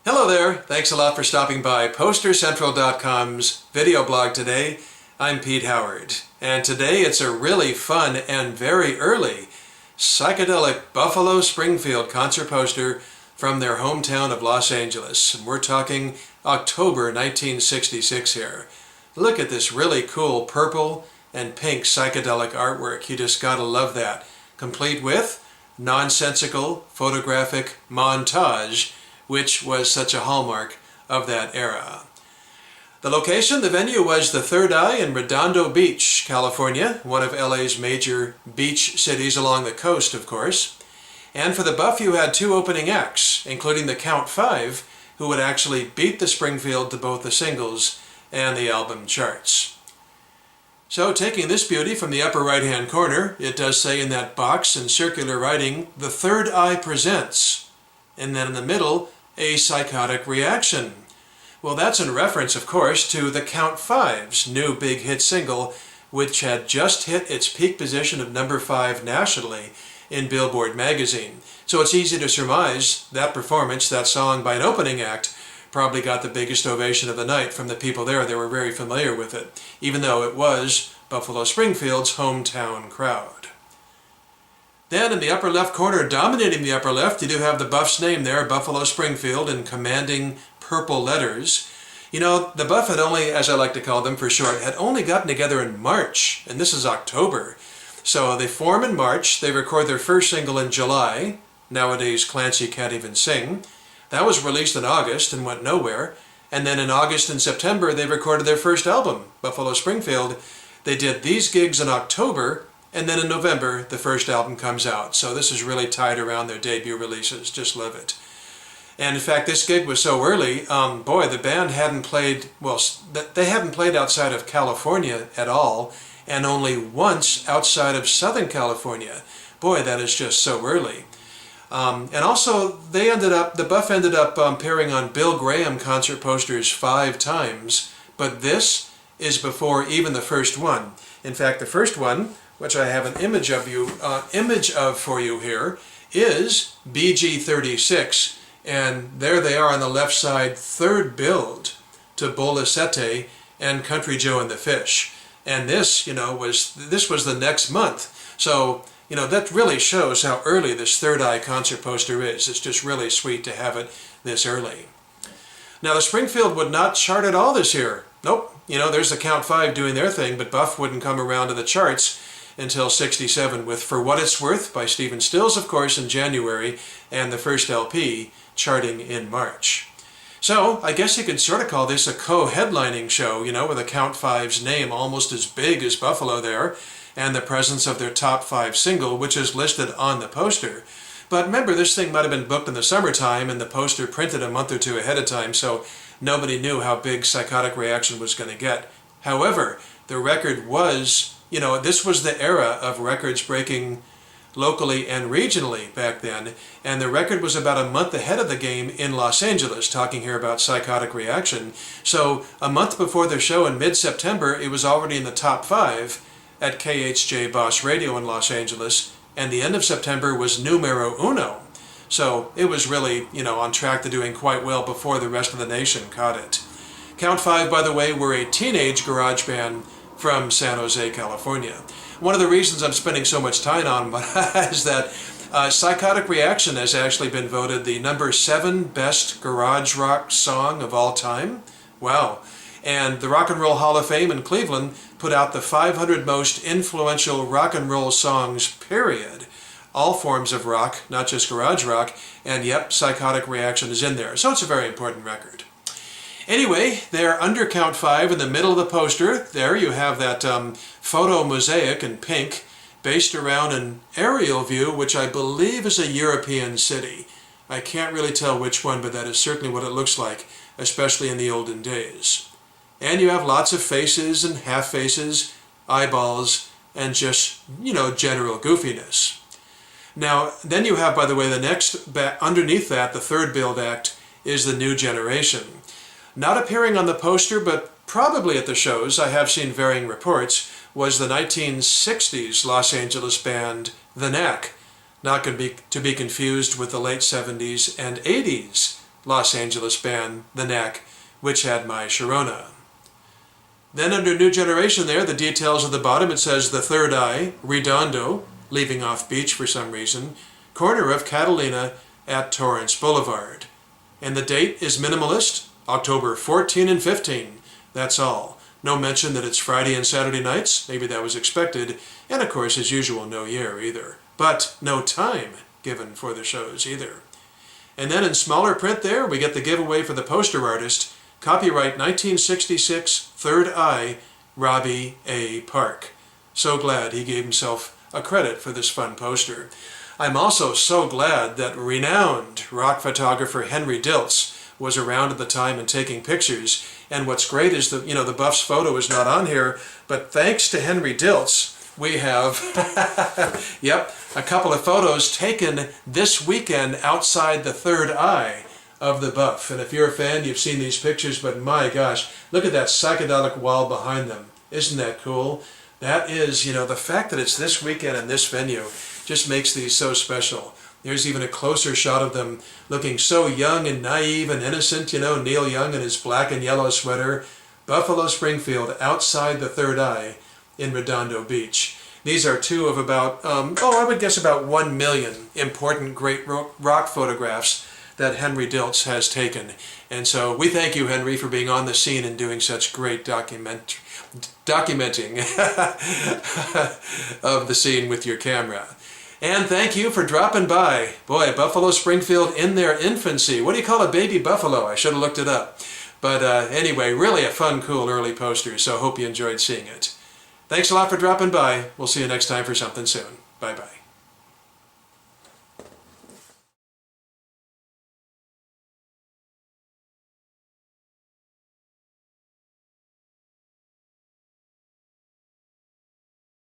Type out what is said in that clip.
Hello there, thanks a lot for stopping by PosterCentral.com's video blog today. I'm Pete Howard, and today it's a really fun and very early psychedelic Buffalo Springfield concert poster from their hometown of Los Angeles. And we're talking October 1966 here. Look at this really cool purple and pink psychedelic artwork. You just gotta love that. Complete with nonsensical photographic montage, which was such a hallmark of that era. The location, the venue, was the Third Eye in Redondo Beach, California, one of LA's major beach cities along the coast, of course. And for the Buff, you had two opening acts, including the Count Five, who would actually beat the Springfield to both the singles and the album charts. So, taking this beauty from the upper right-hand corner, it does say in that box in circular writing, "The Third Eye presents," and then in the middle, "A Psychotic Reaction." Well, that's in reference, of course, to the Count Five's new big hit single, which had just hit its peak position of number 5 nationally in Billboard magazine. So it's easy to surmise that performance, that song by an opening act, probably got the biggest ovation of the night from the people there. They were very familiar with it, even though it was Buffalo Springfield's hometown crowd. Then in the upper left corner, dominating the upper left, you do have the Buff's name there, Buffalo Springfield, in commanding purple letters. You know, the Buff had only, as I like to call them for short, had only gotten together in March, and this is October. So they form in March, they record their first single in July, Nowadays Clancy Can't Even Sing. That was released in August and went nowhere. And then in August and September, they recorded their first album, Buffalo Springfield. They did these gigs in October, and then in November, the first album comes out. So this is really tied around their debut releases. Just love it. And in fact, this gig was so early, boy, the band hadn't played, well, they hadn't played outside of California at all, and only once outside of Southern California. Boy, that is just so early. And also, the Buff ended up appearing on Bill Graham concert posters 5 times, but this is before even the first one. In fact, the first one, which I have an image of for you here, is BG36, and there they are on the left side, third build to Bolasete and Country Joe and the Fish. And this, was the next month. So, that really shows how early this Third Eye concert poster is. It's just really sweet to have it this early. Now, the Springfield would not chart at all this year. Nope. There's the Count Five doing their thing, but Buff wouldn't come around to the charts until '67 with For What It's Worth by Stephen Stills, of course, in January, and the first LP charting in March. So, I guess you could sort of call this a co-headlining show, with the Count Five's name almost as big as Buffalo there, and the presence of their top 5 single, which is listed on the poster. But remember, this thing might have been booked in the summertime and the poster printed a month or two ahead of time, so nobody knew how big Psychotic Reaction was going to get. However, the record was, this was the era of records breaking locally and regionally back then, and the record was about a month ahead of the game in Los Angeles, talking here about Psychotic Reaction. So a month before their show in mid-September, it was already in the top 5 at KHJ Boss Radio in Los Angeles, and the end of September was numero uno. So it was really, on track to doing quite well before the rest of the nation caught it. Count Five, by the way, were a teenage garage band from San Jose, California. One of the reasons I'm spending so much time on is that Psychotic Reaction has actually been voted the number 7 best garage rock song of all time. Wow. And the Rock and Roll Hall of Fame in Cleveland put out the 500 most influential rock and roll songs, period. All forms of rock, not just garage rock, and yep, Psychotic Reaction is in there. So it's a very important record. Anyway, they're under Count Five in the middle of the poster. There you have that photo mosaic in pink, based around an aerial view, which I believe is a European city. I can't really tell which one, but that is certainly what it looks like, especially in the olden days. And you have lots of faces and half faces, eyeballs, and just, general goofiness. Now, then you have, by the way, the next, underneath that, the third build act, is the New Generation. Not appearing on the poster, but probably at the shows, I have seen varying reports, was the 1960s Los Angeles band The Knack, not to be confused with the late 70s and 80s Los Angeles band, The Knack, which had my Sharona. Then under New Generation there, the details at the bottom, it says The Third Eye, Redondo, leaving off beach for some reason, corner of Catalina at Torrance Boulevard. And the date is minimalist, October 14 and 15. That's all. No mention that it's Friday and Saturday nights, maybe that was expected, and of course, as usual, no year either. But no time given for the shows either. And then in smaller print there, we get the giveaway for the poster artist, copyright 1966, Third Eye, Robbie A. Park. So glad he gave himself a credit for this fun poster. I'm also so glad that renowned rock photographer Henry Diltz was around at the time and taking pictures. And what's great is that, the Buff's photo is not on here, but thanks to Henry Diltz, we have, yep, a couple of photos taken this weekend outside the Third Eye of the Buff. And if you're a fan, you've seen these pictures, but my gosh, look at that psychedelic wall behind them. Isn't that cool? That is, the fact that it's this weekend in this venue just makes these so special. There's even a closer shot of them looking so young and naive and innocent, Neil Young in his black and yellow sweater. Buffalo Springfield outside the Third Eye in Redondo Beach. These are two of about, I would guess about 1 million important great rock photographs that Henry Diltz has taken. And so we thank you, Henry, for being on the scene and doing such great documenting of the scene with your camera. And thank you for dropping by. Boy, Buffalo Springfield in their infancy. What do you call a baby buffalo? I should have looked it up. But anyway, really a fun, cool early poster, so hope you enjoyed seeing it. Thanks a lot for dropping by. We'll see you next time for something soon. Bye-bye.